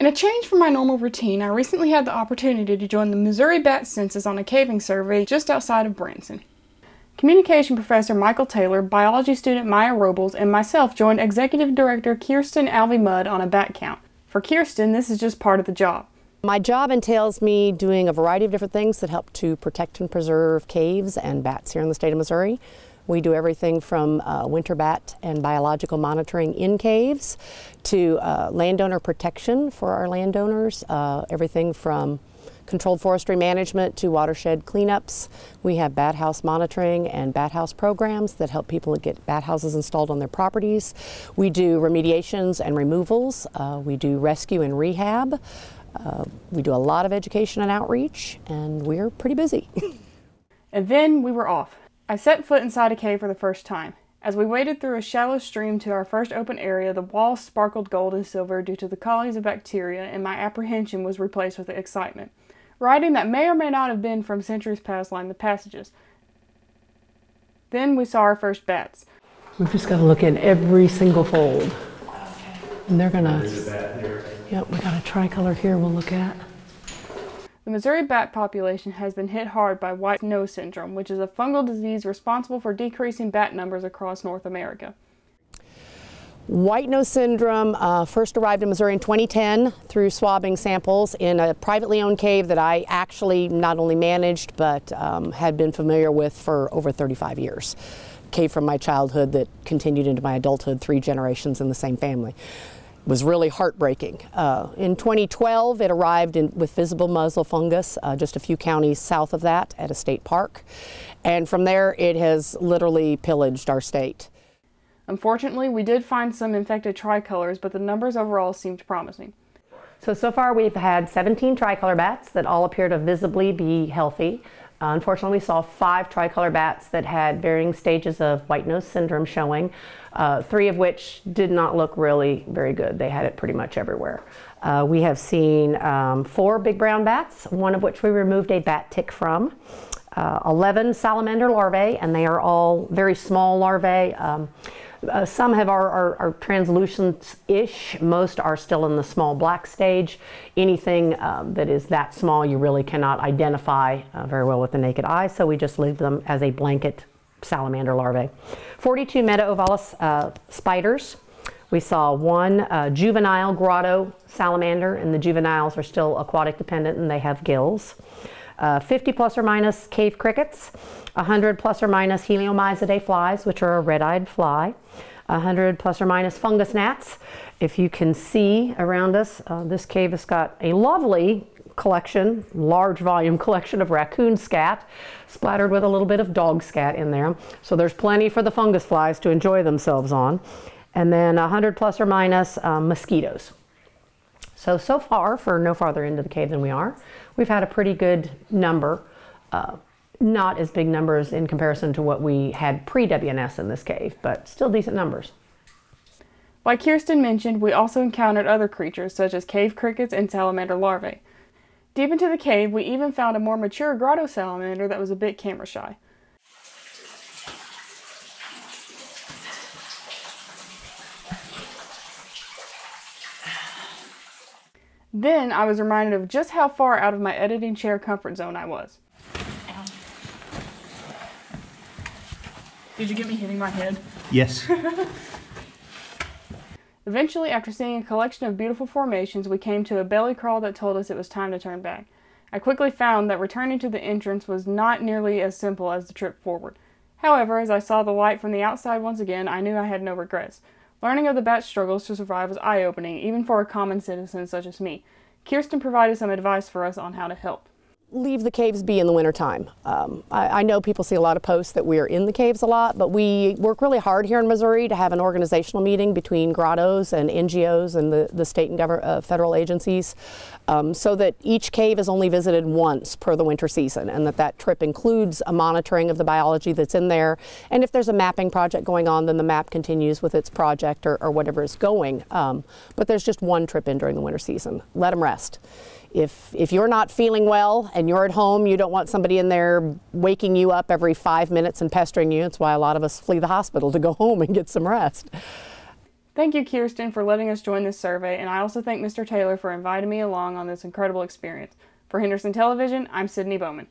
In a change from my normal routine, I recently had the opportunity to join the Missouri Bat Census on a caving survey just outside of Branson. Communication Professor Michael Taylor, biology student Maya Robles, and myself joined Executive Director Kirsten Alvey-Mudd on a bat count. For Kirsten, this is just part of the job. My job entails me doing a variety of different things that help to protect and preserve caves and bats here in the state of Missouri. We do everything from winter bat and biological monitoring in caves to landowner protection for our landowners, everything from controlled forestry management to watershed cleanups. We have bat house monitoring and bat house programs that help people get bat houses installed on their properties. We do remediations and removals. We do rescue and rehab. We do a lot of education and outreach, and we're pretty busy. And then we were off. I set foot inside a cave for the first time. As we waded through a shallow stream to our first open area, the walls sparkled gold and silver due to the colonies of bacteria, and my apprehension was replaced with excitement. Writing that may or may not have been from centuries past lined the passages. Then we saw our first bats. We've just got to look in every single fold. Okay. And they're going to... Yep, we got a tricolor here we'll look at. The Missouri bat population has been hit hard by Whitenose Syndrome, which is a fungal disease responsible for decreasing bat numbers across North America. Whitenose Syndrome first arrived in Missouri in 2010 through swabbing samples in a privately owned cave that I actually not only managed but had been familiar with for over 35 years. Cave from my childhood that continued into my adulthood, 3 generations in the same family. It was really heartbreaking. In 2012, it arrived with visible muzzle fungus just a few counties south of that at a state park. And from there, it has literally pillaged our state. Unfortunately, we did find some infected tricolors, but the numbers overall seemed promising. So far we've had 17 tricolor bats that all appear to visibly be healthy. Unfortunately, we saw 5 tricolor bats that had varying stages of Whitenose Syndrome showing, 3 of which did not look really very good. They had it pretty much everywhere. We have seen 4 big brown bats, one of which we removed a bat tick from, 11 salamander larvae, and they are all very small larvae. Some are translucent-ish. Most are still in the small black stage. Anything that is that small you really cannot identify very well with the naked eye, so we just leave them as a blanket salamander larvae. 42 meta-ovalis spiders. We saw 1 juvenile grotto salamander, and the juveniles are still aquatic dependent and they have gills. 50 plus or minus cave crickets, 100 plus or minus Heliomyzidae flies, which are a red-eyed fly, 100 plus or minus fungus gnats. If you can see around us, this cave has got a lovely collection, large volume collection of raccoon scat, splattered with a little bit of dog scat in there. So there's plenty for the fungus flies to enjoy themselves on. And then 100 plus or minus mosquitoes. So far, for no farther into the cave than we are, we've had a pretty good number. Not as big numbers in comparison to what we had pre-WNS in this cave, but still decent numbers. Like Kirsten mentioned, we also encountered other creatures such as cave crickets and salamander larvae. Deep into the cave, we even found a more mature grotto salamander that was a bit camera shy. Then I was reminded of just how far out of my editing chair comfort zone I was. Ow. Did you get me hitting my head? Yes. Eventually, after seeing a collection of beautiful formations, we came to a belly crawl that told us it was time to turn back. I quickly found that returning to the entrance was not nearly as simple as the trip forward. However, as I saw the light from the outside once again, I knew I had no regrets. Learning of the bat's struggles to survive was eye-opening, even for a common citizen such as me. Kirsten provided some advice for us on how to help. Leave the caves be in the wintertime. I know people see a lot of posts that we are in the caves a lot, but we work really hard here in Missouri to have an organizational meeting between grottos and NGOs and the state and federal agencies so that each cave is only visited once per the winter season, and that trip includes a monitoring of the biology that's in there. And if there's a mapping project going on, then the map continues with its project or whatever is going. But there's just one trip in during the winter season. Let them rest. If you're not feeling well and you're at home, you don't want somebody in there waking you up every 5 minutes and pestering you. That's why a lot of us flee the hospital to go home and get some rest. Thank you, Kirsten, for letting us join this survey, and I also thank Mr. Taylor for inviting me along on this incredible experience. For Henderson Television, I'm Sydney Bowman.